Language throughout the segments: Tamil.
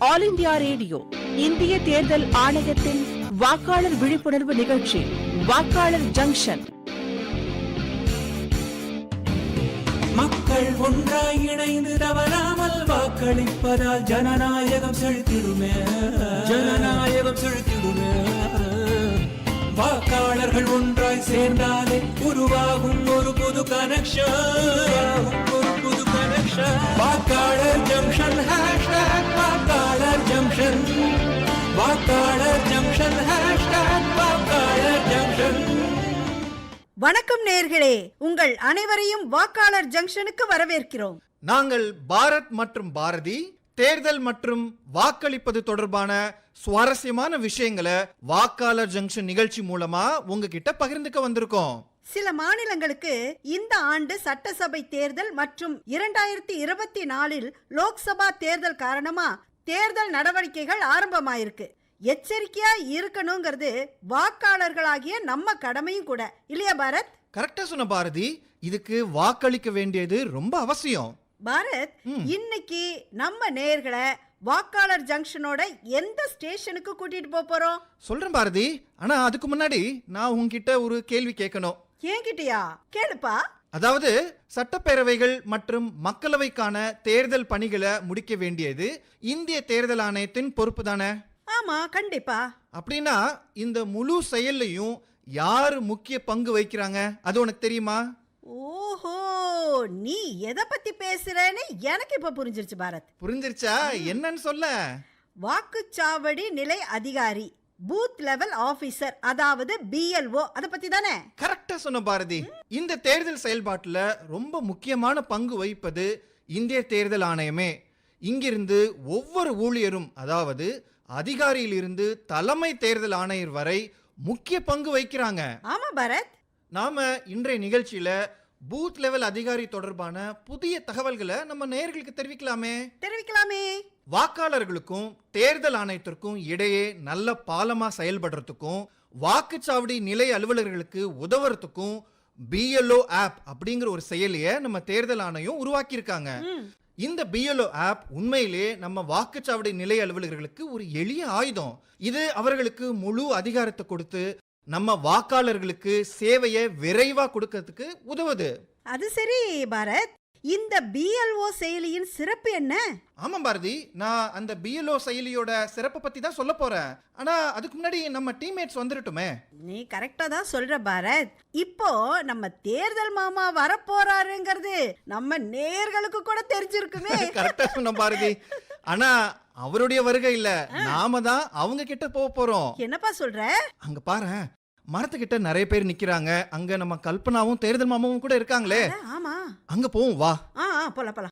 ஆல் இந்தியா ரேடியோ இந்திய தேர்தல் ஆணையத்தின் வாக்காளர் விழிப்புணர்வு நிகழ்ச்சி வாக்காளர் ஜங்ஷன். மக்கள் ஒன்றாய் இணைந்து தவறாமல் வாக்களிப்பதால் ஜனநாயகம் செழித்திடுமே, ஜனநாயகம் செழித்திடுமே. வாக்காளர்கள் ஒன்றாய் சேர்ந்தாலே உருவாகும் ஒரு புது கனெக்ஷன், ஒரு புது கனெக்ஷன். வாக்காளர் ஜங்ஷன் ஹேஷ்டாக் வாக்காளர் ஜங்ஷன், வாக்காளர் ஜங்ஷன் ஹேஷ்டாக் வாக்காளர் ஜங்ஷன். வணக்கம் நேயர்களே, உங்கள் அனைவரையும் வாக்காளர் ஜங்ஷனுக்கு வரவேற்கிறோம். நாங்கள் பாரத் மற்றும் பாரதி தேர்தல் மற்றும் வாக்களிப்பது தொடர்பான சுவாரஸ்யமான விஷயங்களை வாக்காளர் ஜங்ஷன் நிகழ்ச்சி மூலமா உங்ககிட்ட பகிர்ந்துக்க வந்திருக்கோம். சில மாநிலங்களுக்கு இந்த ஆண்டு சட்டசபை தேர்தல் மற்றும் 2024 லோக்சபா தேர்தல் காரணமா தேர்தல் நடவடிக்கைகள் ஆரம்பமாயிருக்கு. எச்சரிக்கையா இருக்கணுங்கிறது வாக்காளர்களாகிய நம்ம கடமையும் கூட, இல்லையா பாரத்? கரெக்டா சொன்ன பாரதி, இதுக்கு வாக்களிக்க வேண்டியது ரொம்ப அவசியம். பாரத், இன்னைக்கு நம்ம நேயர்களை வாக்காளர் ஜங்ஷனோட எந்த ஸ்டேஷனுக்கு கூட்டிட்டு போறோம் சொல்றேன் பாரதி. ஆனா அதுக்கு முன்னாடி நான் உங்ககிட்ட ஒரு கேள்வி கேட்கணும். ஏங்கிட்டியா? கேளுப்பா. அதாவது சட்டப்பேரவைகள் மற்றும் மக்களவைக்கான தேர்தல் பணிகளை முடிக்க வேண்டியது இந்திய தேர்தல் ஆணையத்தின் பொறுப்பு தானே? ஆமா, கண்டிப்பா. அப்படின்னா இந்த முழு செயல்லையும் யாரு முக்கிய பங்கு வகிக்கிறாங்க அது உனக்கு தெரியுமா? ஓஹோ, நீ எதை பத்தி பேசுறேன்னு எனக்கு இப்ப புரிஞ்சிருச்சு பாரத். புரிஞ்சிருச்சா? என்னன்னு சொல்ல. வாக்குச்சாவடி நிலை அதிகாரி, பூத் லெவல் ஆபீசர், அதாவது BLO, அத பத்தி தானே? கரெக்டா சொன்ன பாரதி. இந்த தேர்தல் செயல்பாட்டுல ரொம்ப முக்கியமான பங்கு வகிப்பது இந்திய தேர்தல் ஆணையமே. இங்கிருந்து ஒவ்வொரு ஊழியரும், அதாவது அதிகாரியிலிருந்து தலைமை தேர்தல் ஆணையர் வரை முக்கிய பங்கு வகிக்கிறாங்க. ஆமா பாரத். நாம இன்றைய நிகழ்ச்சியில பூத் லெவல் அதிகாரி தொடர்பான புதிய தகவல்களை நம்ம நேயர்களுக்கு தெரிவிக்கலாமே. வாக்காளர்களுக்கும் தேர்தல் ஆணையத்திற்கும் இடையே நல்ல பாலமா செயல்படுறதுக்கும் வாக்குச்சாவடி நிலை அலுவலர்களுக்கு உதவுறதுக்கும் BLO ஆப் அப்படிங்கிற ஒரு செயலியை நம்ம தேர்தல் ஆணையம் உருவாக்கி இருக்காங்க. இந்த BLO ஆப் உண்மையிலே நம்ம வாக்குச்சாவடி நிலை அலுவலர்களுக்கு ஒரு எளிய ஆயுதம். இது அவர்களுக்கு முழு அதிகாரத்தை கொடுத்து நம்ம வாக்காளர்களுக்கு சேவையை விரைவா கொடுக்கிறதுக்கு உதவுது. அது சரி பாரத், இந்த BLO செயலியின் சிறப்பு என்ன? ஆமா பாரதி, நான் அந்த BLO செயலியோட சிறப்பை பத்தி தான் சொல்ல போறேன். ஆனா அதுக்கு முன்னாடி நம்ம டீம்மேட்ஸ் வந்துடட்டுமே. நீ கரெக்டா தான் சொல்ற பாரத். இப்போ நம்ம தேர்தல் மாமா வரப்போறாருங்கிறது நம்ம நேயர்களுக்கு கூட தெரிஞ்சிருக்குமே. கரெக்டா சொன்ன பாரதி. ஆனா அவருடைய வருகை இல்ல, நாம தான் அவங்க கிட்ட போறோம். என்னப்பா சொல்ற? அங்க பாரு, மரத்துக்கிட்ட நிறைய பேர் நிக்கிறாங்க. அங்க நம்ம கல்பனாவும் தேர்தல் மாமாவும் கூட இருக்காங்களே. ஆமா, அங்க போவோம் வா. போலாம்.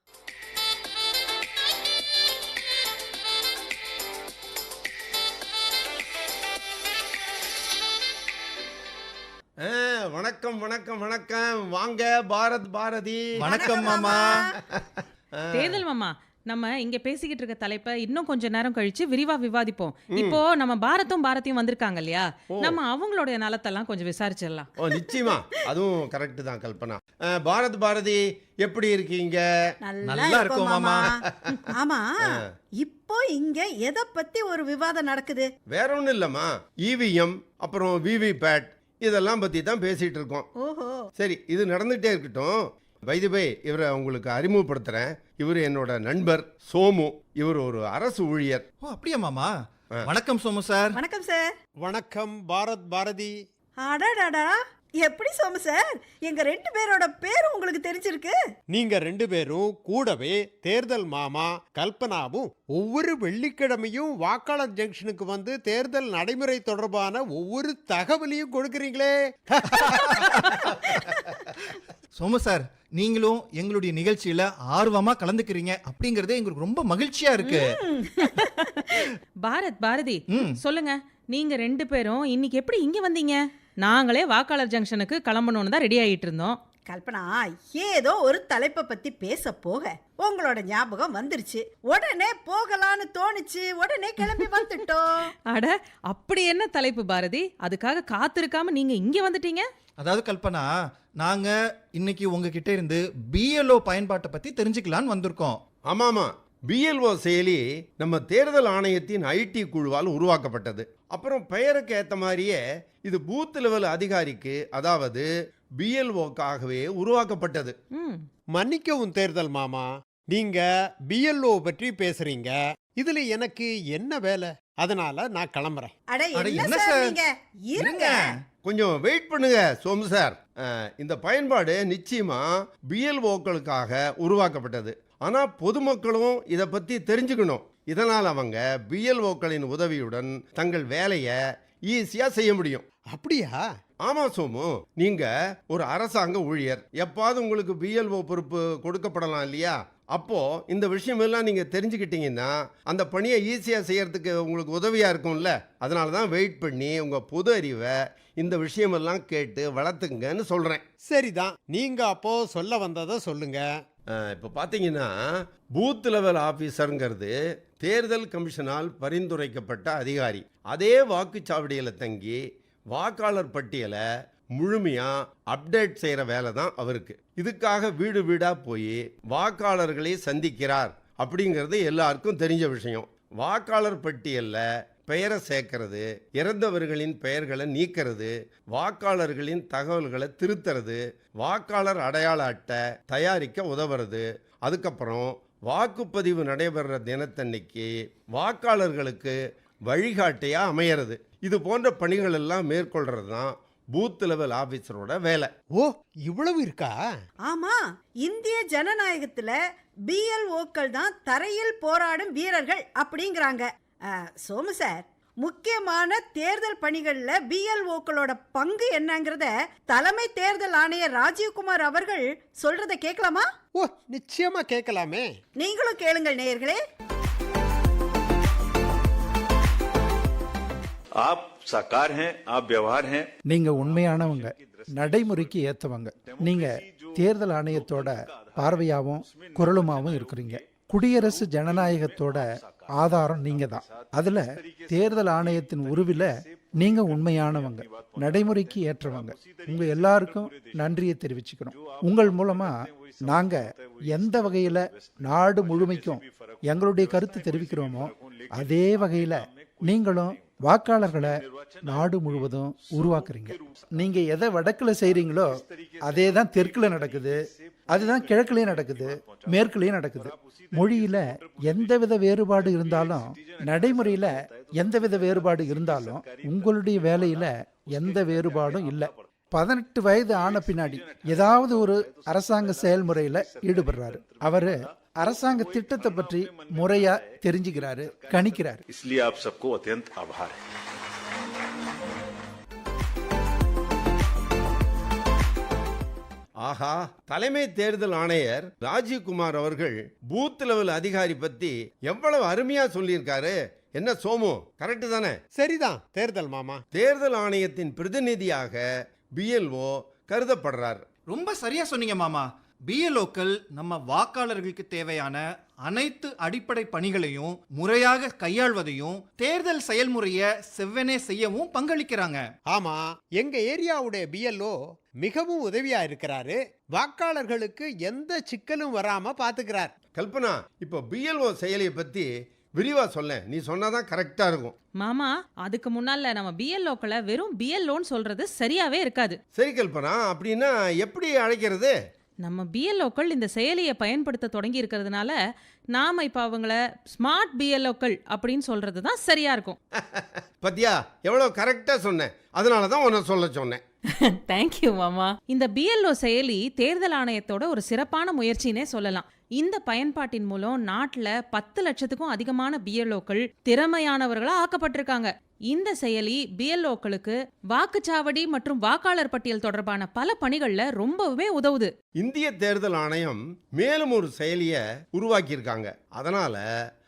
வணக்கம் வணக்கம் வணக்கம். வாங்க பாரத் பாரதி. வணக்கம் மாமா. தேர்தல் மாமா, நம்ம இங்க பேசிக்கிட்டு இருக்க தலைப்பை இன்னும் கொஞ்ச நேரம் கழிச்சு விரிவா விவாதிப்போம். இப்போ நம்ம பாரத்தும் பாரதியும் வந்திருக்காங்க இல்லையா, நம்ம அவங்களுடைய நலத்தெல்லாம் கொஞ்சம் விசாரிச்சிடலாம். நிச்சயமா, அதுவும் கரெக்ட் தான் கல்பனா. பாரத் பாரதி எப்படி இருக்கீங்க? நல்லா இருக்கும் மாமா. ஆமா, இப்போ இங்க எதை பத்தி ஒரு விவாதம் நடக்குது? வேற ஒண்ணும் இல்லம்மா, EVM அப்புறம் VVPAT இதெல்லாம் பத்தி தான் பேசிட்டு இருக்கோம். ஓஹோ, சரி, இது நடந்துட்டே இருக்கட்டும். பை இவரை உங்களுக்கு அறிமுகப்படுத்துறேன். இவர் என்னோட நண்பர் சோமு. இவர் ஒரு அரசு ஊழியர். ஓ அப்படியா மாமா? வணக்கம் சோமு சார். வணக்கம் சார். வணக்கம் பாரத் பாரதி. அடடடா, எப்படி சோமு சார், எங்க 2 பேரோட பேர் உங்களுக்கு தெரிஞ்சிருக்கு? நீங்க 2 பேரும் கூடவே தேர்தல் மாமா கல்பனாவும் ஒவ்வொரு வெள்ளிக்கிழமையும் வாக்காளர் ஜங்ஷனுக்கு வந்து தேர்தல் நடைமுறை தொடர்பான ஒவ்வொரு தகவலையும் கொடுக்கறீங்களே. சோமு சார், நீங்களும் எங்களுடைய நிகழ்ச்சியில ஆர்வமா கலந்துக்கிறீங்க அப்படிங்கறதே எங்களுக்கு ரொம்ப மகிழ்ச்சியா இருக்கு. பாரதி சொல்லுங்க, நீங்க 2 பேரும் இன்னைக்கு எப்படி இங்க வந்தீங்க? நாங்களே வாக்காளர் ஜங்ஷனுக்கு கிளம்பணும்னு தான் ரெடி ஆகிட்டு இருந்தோம். கல்பனா, ஏதோ ஒரு தலைப்பை பத்தி பேச போக உங்களோட ஞாபகம் வந்துருச்சு. உடனே போகலான்னு தோணுச்சு, உடனே கிளம்பி வந்துட்டோம். அட, அப்படி என்ன தலைப்பு பாரதி? அதுக்காக காத்திருக்காம நீங்க இங்க வந்துட்டீங்க? அதாவது கல்பனா, நாங்க இன்னைக்கு உங்ககிட்ட இருந்து BLO பயன்பாட்டை பத்தி தெரிஞ்சுக்கலான்னு வந்திருக்கோம். ஆமாமா, பிஎல்ஓ செயலி நம்ம தேர்தல் ஆணையத்தின் ஐடி குழுவால் உருவாக்கப்பட்டது. அப்புறம் பெயருக்கு ஏற்ற மாதிரியே இது பூத் லெவல் அதிகாரிக்கு, அதாவது பிஎல்ஓக்காகவே உருவாக்கப்பட்டது. மன்னிக்கவும் தேர்தல் மாமா, நீங்க பிஎல்ஓ பற்றி பேசுறீங்க. இதுல எனக்கு என்ன வேலை? அதனால நான் கிளம்புறேன். அட அட, என்ன என்ன சார் சார்? நீங்க இருங்க. கொஞ்சம் வெயிட் பண்ணுங்க சோமு சார். இந்த பயன்பாடு நிச்சயமா பிஎல்ஓக்களுக்காக உருவாக்கப்பட்டது. ஆனா பொதுமக்களும் இதை பத்தி தெரிஞ்சுக்கணும். இதனால் அவங்க பிஎல்ஓக்களின் உதவியுடன் தங்கள் வேலையை ஈஸியா செய்ய முடியும். அப்படியா? ஆமா சோமு, நீங்க ஒரு அரசாங்க ஊழியர். எப்பாவது உங்களுக்கு பிஎல்ஓ பொறுப்பு கொடுக்கப்படலாம் இல்லையா? அப்போ இந்த விஷயம் எல்லாம் நீங்க தெரிஞ்சுக்கிட்டீங்கன்னா அந்த பணியை ஈஸியா செய்யறதுக்கு உங்களுக்கு உதவியா இருக்கும்ல. அதனால தான் வெயிட் பண்ணி உங்க பொது அறிவை இந்த விஷயமெல்லாம் கேட்டு வளர்த்துங்கன்னு சொல்றேன். சரிதான், நீங்க அப்போ சொல்ல வந்ததை சொல்லுங்க. இப்போ பார்த்தீங்கன்னா பூத் லெவல் ஆஃபீஸருங்கிறது தேர்தல் கமிஷனால் பரிந்துரைக்கப்பட்ட அதிகாரி. அதே வாக்குச்சாவடியில் தங்கி வாக்காளர் பட்டியலை முழுமையாக அப்டேட் செய்கிற வேலை தான் அவருக்கு. இதுக்காக வீடு வீடாக போய் வாக்காளர்களை சந்திக்கிறார் அப்படிங்கிறது எல்லாருக்கும் தெரிஞ்ச விஷயம். வாக்காளர் பட்டியலில் பெயரை சேர்க்கறது, இறந்தவர்களின் பெயர்களை நீக்கிறது, வாக்காளர்களின் தகவல்களை திருத்துறது, வாக்காளர் அடையாள அட்டை தயாரிக்க உதவுறது, அதுக்கப்புறம் வாக்குப்பதிவு நடைபெற தினத்தன்னைக்கு வாக்காளர்களுக்கு வழிகாட்டியா அமையிறது. இது போன்ற பணிகள் எல்லாம் மேற்கொள்றது தான் பூத் லெவல் ஆபீசரோட வேலை. ஓ, இவ்வளவு இருக்கா? ஆமா, இந்திய ஜனநாயகத்துல பிஎல்ஓக்கள் தான் தரையில் போராடும் வீரர்கள் அப்படிங்கிறாங்க. சோமு சார், முக்கியமான தேர்தல் பணிகள்ல பிஎல்ஓக்களோட பங்கு என்னங்கிறத தலைமை தேர்தல் ஆணையர் ராஜீவ்குமார் அவர்கள் சொல்றத கேட்கலாமா? ஓ, நிச்சயமா கேட்கலாமே. நீங்களும் கேளுங்கள் நேயர்களே. आप साकार हैं, आप व्यवहार हैं. நீங்க உண்மையானவங்க, நடைமுறைக்கு ஏத்தவங்க. நீங்க தேர்தல் ஆணையத்தோட பார்வையாவும் குரலுமாவும் இருக்கிறீங்க. குடியரசு ஜனநாயகத்தோட ஆதாரம் நீங்க தான். அதுல தேர்தல் ஆணையத்தின் உருவில நீங்க உண்மையானவங்க, நடைமுறைக்கு ஏற்றவங்க. உங்க எல்லாருக்கும் நன்றியை தெரிவிச்சுக்கணும். உங்கள் மூலமா நாங்க எந்த வகையில நாடு முழுமைக்கும் எங்களுடைய கருத்து தெரிவிக்கிறோமோ அதே வகையில நீங்களும் வாக்காளர்களை நாடு முழுவதும் உருவாக்குறீங்க. நீங்க எதை வடக்குல செய்றீங்களோ அதே தான் தெற்குல நடக்குது, அதுதான் கிழக்குலயும் நடக்குது, மேற்குலயும் நடக்குது. மொழியில எந்தவித வேறுபாடு இருந்தாலும், நடைமுறையில எந்தவித வேறுபாடு இருந்தாலும் உங்களுடைய வேலையில எந்த வேறுபாடும் இல்லை. 18 வயது ஆன பின்னாடி ஏதாவது ஒரு அரசாங்க செயல்முறையில ஈடுபடுறாரு. அவரு அரசாங்க திட்டத்தை பற்றி முறையா தெரிஞ்சுக்கிறாரு, கணிக்கிறாரு. इसलिए आप सबको अत्यंत आभार है. ஆஹா, தலைமை தேர்தல் ஆணையர் ராஜீவ்குமார் அவர்கள் பூத் லெவல் அதிகாரி பத்தி எவ்வளவு அருமையா சொல்லியிருக்காரு. என்ன சோமு, கரெக்ட் தானே? சரிதான் தேர்தல் மாமா. தேர்தல் ஆணையத்தின் பிரதிநிதியாக பிஎல்ஓ கருதப்படுறார். ரொம்ப சரியா சொன்னீங்க மாமா. பிஎல்ஓக்கள் நம்ம வாக்காளர்களுக்கு தேவையான அனைத்து அடிப்படை பணிகளையும் முறையாக கையாள்வதையும் தேர்தல் செயல்முறையை செவ்வனே செய்யவும் பங்களிக்கிறாங்க. ஆமா, எங்க ஏரியாவுடைய பிஎல்ஓ மிகவும் உதவியா இருக்கிறாரு. வாக்காளர்களுக்கு எந்த சிக்கலும் வராம பாத்துக்கிறார். கல்பனா, இப்போ பிஎல்ஓ செயலியை பத்தி விரிவா சொல்ல. நீ சொன்னாதான் கரெக்டா இருக்கும். மாமா, அதுக்கு முன்னால நம்ம பிஎல்ஓக்களை வெறும் பிஎல்ஓன்னு சொல்றது சரியாவே இருக்காது. சரி கல்பனா, அப்படின்னா எப்படி அழைக்கிறது? நம்ம பிஎல்ஓக்கள் இந்த செயலியை பயன்படுத்த தொடங்கி இருக்கிறதுனால நாம இப்ப அவங்கள ஸ்மார்ட் பிஎல்ஓக்கள் அப்படின்னு சொல்றது தான் சரியா இருக்கும். பத்தியா, எவ்வளவு கரெக்டா சொன்னேன். அதனாலதான் உன்னை சொல்ல சொன்னேன். தேங்க்யூ மாமா. இந்த பிஎல்ஓ செயலி தேர்தல் ஆணையத்தோட ஒரு சிறப்பான முயற்சினே சொல்லலாம். இந்த பயன்பாட்டின் மூலம் நாட்டுல 10 லட்சத்துக்கும் அதிகமான பிஎல்ஓக்கள் திறமையானவர்களா ஆக்கப்பட்டிருக்காங்க. இந்த செயலி பிஎல்ஓக்களுக்கு வாக்குச்சாவடி மற்றும் வாக்காளர் பட்டியல் தொடர்பான பல பணிகள்ல ரொம்பவே உதவுது. இந்திய தேர்தல் ஆணையம் மேலும் ஒரு செயலியை உருவாக்கி இருக்காங்க. அதனால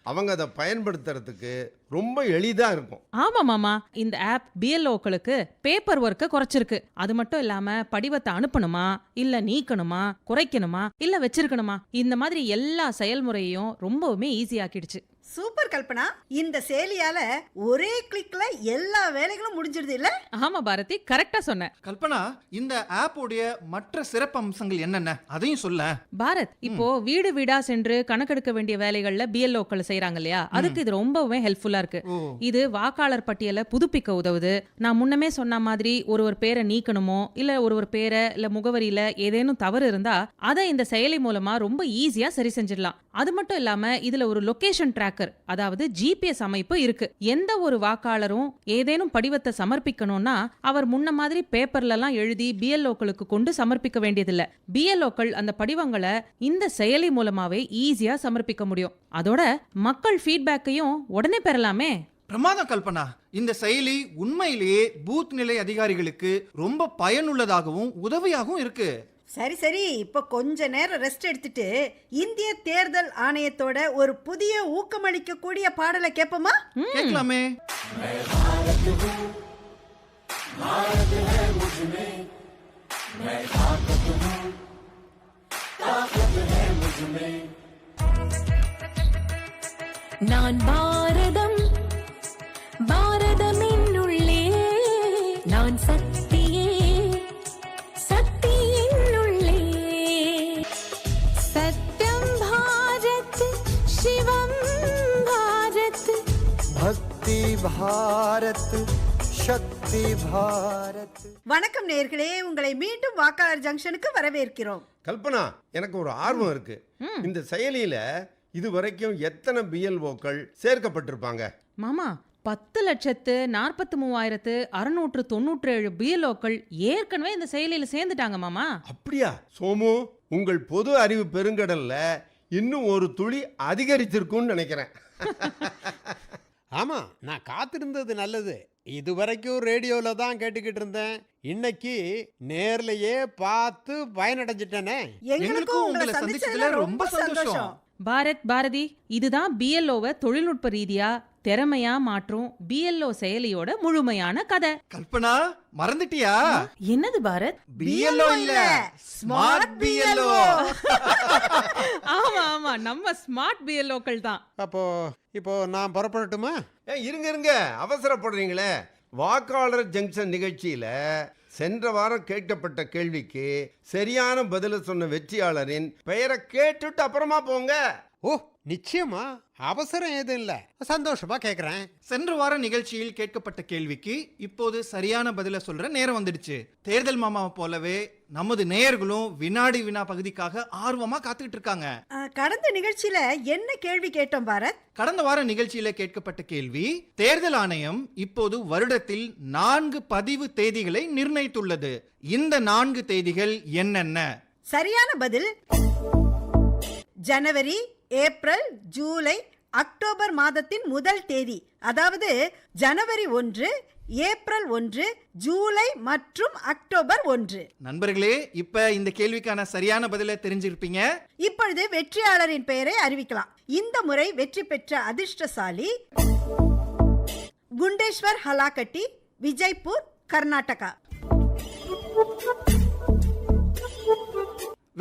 அவங்க அதை பயன்படுத்துறதுக்கு ரொம்ப எளிதா இருக்கும். ஆமா மாமா, இந்த ஆப் பிஎல்ஓக்களுக்கு பேப்பர் ஒர்க்கை குறைச்சிருக்கு. அது மட்டும் இல்லாம படிவத்தை அனுப்பணுமா, இல்ல நீக்கணுமா, குறைக்கணுமா, இல்ல வச்சிருக்கணுமா, இந்த மாதிரி எல்லா செயல்முறையையும் ரொம்பவுமே ஈஸி ஆக்கிடுச்சு. சூப்பர் கல்பனா, இந்த செயலியால ஒரே கிளிக்ல எல்லா வேலைகளும் முடிஞ்சிடுது இல்ல? ஆமா பாரதி, கரெக்டா சொன்ன. கல்பனா, இந்த ஆப் உடைய மற்ற சிறப்பு அம்சங்கள் என்னென்ன அதையும் சொல்ல. பாரத், இப்போ வீடு வீடா சென்று கணக்கெடுக்க வேண்டிய வேலைகள்ல பிஎல்ஓக்கள் செய்யறாங்க இல்லையா, அதுக்கு இது ரொம்பவே ஹெல்ப்ஃபுல்லா இருக்கு. இது வாக்காளர் பட்டியலை புதுப்பிக்க உதவுது. நான் முன்னமே சொன்ன மாதிரி ஒரு பேரை நீக்கணுமோ இல்ல ஒரு பேரை இல்ல முகவரியில ஏதேனும் தவறு இருந்தா அதை இந்த செயலி மூலமா ரொம்ப ஈஸியா சரி செஞ்சிடலாம். அது மட்டும் இல்லாம இதுல ஒரு லொகேஷன் டிராக்கர், அதாவது ஜிபிஎஸ் அமைப்பு இருக்கு. எந்த ஒரு வாக்காளரும் ஏதேனும் படிவத்தை சமர்ப்பிக்கணும்னா அவர் முன்ன மாதிரி பேப்பர்ல எல்லாம் எழுதி பிஎல்ஓக்களுக்கு கொண்டு சமர்ப்பிக்க வேண்டியதில்லை. பிஎல்ஓக்கள் அந்த படிவங்களை இந்த செயலி மூலமாவே ஈஸியா சமர்ப்பிக்க முடியும். அதோட மக்கள் ஃபீட்பேக்கையும் உடனே பெறலாமே. பிரமாதம் கல்பனா, இந்த செயலி உண்மையிலேயே பூத் நிலை அதிகாரிகளுக்கு ரொம்ப பயனுள்ளதாகவும் உதவியாகவும் இருக்கு. சரி சரி, இப்ப கொஞ்ச நேரம் ரெஸ்ட் எடுத்துட்டு இந்திய தேர்தல் ஆணையத்தோட ஒரு புதிய ஊக்கமளிக்க கூடிய பாடலை கேட்போமா? கேட்கலாமே. நான் பாரதம், பாரதம் என்னுள்ளே, நான் சக்தியே, சக்தி என்னுள்ளே, சத்யம் பாரத், சிவம் பாரத், பக்தி பாரத், சக்தி பாரத். வணக்கம் நேயர்களே, உங்களை மீண்டும் வாக்காளர் ஜங்ஷனுக்கு வரவேற்கிறோம். கல்பனா, எனக்கு ஒரு ஆர்வம் இருக்கு. இந்த செயலியில இதுவரைக்கும் எத்தனை பிஎல்ஓக்கள் சேர்க்கப்பட்டிருப்பாங்க? மாமா, 10,43,697 பிஎல்ஓக்கள் ஏற்கனவே இந்த செயலியில சேர்ந்துட்டாங்க மாமா. அப்படியா சோமு? உங்கள் பொது அறிவு பெருங்கடல்ல இன்னும் ஒரு துளி அதிகரித்திருக்கும்னு நினைக்கிறேன். ஆமா, நான் காத்திருந்தது நல்லது. இதுவரைக்கும் ரேடியோல தான் கேட்டுக்கிட்டு இருந்தேன். இன்னைக்கு நேர்லயே பார்த்து பயனடைஞ்சிட்டேனே. எங்களுக்கும் உங்களை சந்திச்சதுல ரொம்ப சந்தோஷம். பாரத், பாரதி, இதுதான் பிஎல்ஓவை தொழில்நுட்ப ரீதியா திறமையா மாற்றும் பிஎல்ஓ செயலியோட முழுமையான கதை. கல்பனா, மறந்துட்டியா? என்னது பாரத்? பிஎல்ஓ இல்ல, ஸ்மார்ட் பிஎல்ஓ. ஆமா ஆமா, நம்ம ஸ்மார்ட் பிஎல்ஓக்கள் தான். அப்போ இப்போ நான் புறப்படட்டுமா? இருங்க, அவசரப்படுறீங்களே. வாக்காளர் ஜங்ஷன் நிகழ்ச்சியில சென்ற வாரம் கேட்கப்பட்ட கேள்விக்கு சரியான பதில சொன்ன வெற்றியாளரின் பெயரை கேட்டுட்டு அப்புறமா போங்க. ஓ, நிச்சயமா, அவசரம் எதுவும் இல்ல, சந்தோஷமா கேக்குறேன். சென்ற வார நிகழ்ச்சியில் கேட்கப்பட்ட கேள்விக்கு இப்போது சரியான பதில சொல்ற நேரம் வந்துடுச்சு. தேர்தல் மாமாவை போலவே நமது நேயர்களும் வினாடி வினா பகுதிக்காக ஆர்வமா காத்துக்கிட்டு இருக்காங்க. கடந்த நிகழ்ச்சியில என்ன கேள்வி கேட்டோம் பாரத்? கடந்த வார நிகழ்ச்சியில கேட்கப்பட்ட கேள்வி, தேர்தல் ஆணையம் இப்போது வருடத்தில் 4 பதிவு தேதிகளை நிர்ணயித்துள்ளது. இந்த 4 தேதிகள் என்னென்ன? சரியான பதில் ஜனவரி, ஏப்ரல், ஜூலை, அக்டோபர் மாதத்தின் முதல் தேதி. அதாவது ஜனவரி 1, ஏப்ரல் 1, ஜூலை மற்றும் அக்டோபர் 1. நண்பர்களே, இப்ப இந்த கேள்விக்கான சரியான பதிலை தெரிஞ்சிருப்பீங்க. இப்பொழுது வெற்றியாளரின் பெயரை அறிவிக்கலாம். இந்த முறை வெற்றி பெற்ற அதிர்ஷ்டசாலி குண்டேஸ்வர் ஹலாக்கட்டி, விஜய்பூர், கர்நாடகா.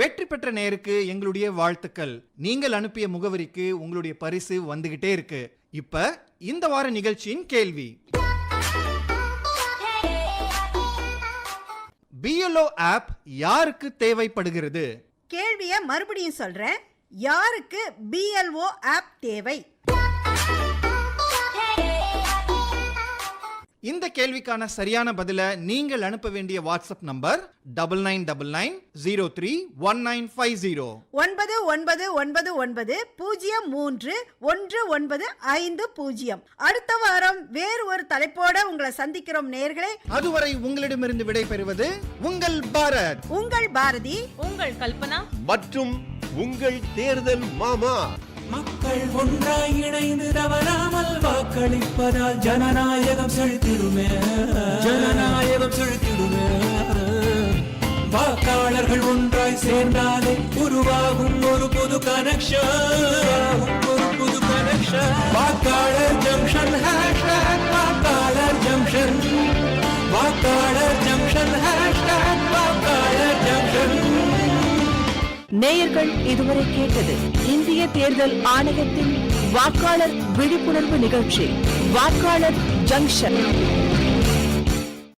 வெற்றி பெற்ற நேருக்கு எங்களுடைய வாழ்த்துக்கள். நீங்கள் அனுப்பிய முகவரிக்கு உங்களுடைய பரிசு வந்துகிட்டே இருக்கு. இப்ப இந்த வார நிகழ்ச்சியின் கேள்வி, பிஎல்ஓ ஆப் யாருக்கு தேவைப்படுகிறது? கேள்வியை மறுபடியும் சொல்றேன். யாருக்கு பிஎல்ஓ ஆப் தேவை? இந்த கேள்விக்கான சரியான பதில நீங்கள் அனுப்ப வேண்டிய வாட்ஸ்அப் நம்பர் 9999031950. 9999031950. அடுத்த வாரம் வேறு ஒரு தலைப்போட உங்களை சந்திக்கிறோம் நேயர்களே. அதுவரை உங்களிடமிருந்து விடைபெறுவது உங்கள் பாரத், உங்கள் பாரதி, உங்கள் கல்பனா மற்றும் உங்கள் தேர்தல் மாமா. மக்கள் ஒன்றாய் இணைந்து தவறாமல் வாக்களிப்பதால் ஜனநாயகம் செழித்திடுமே, ஜனநாயகம் செழித்திடுமே. வாக்காளர்கள் ஒன்றாய் சேர்ந்தாலே உருவாகும் ஒரு புது கனெக்ஷன், ஒரு புது கனெக்ஷன். வாக்காளர் ஜங்ஷன் ஹேஷ்டாக் வாக்காளர் ஜங்ஷன், வாக்காளர் ஜங்ஷன் ஹேஷ்டாக் வாக்காளர் ஜங்ஷன். நேயர்கள் இதுவரை கேட்டது இந்திய தேர்தல் ஆணையத்தின் வாக்காளர் விழிப்புணர்வு நிகழ்ச்சி வாக்காளர் ஜங்ஷன்.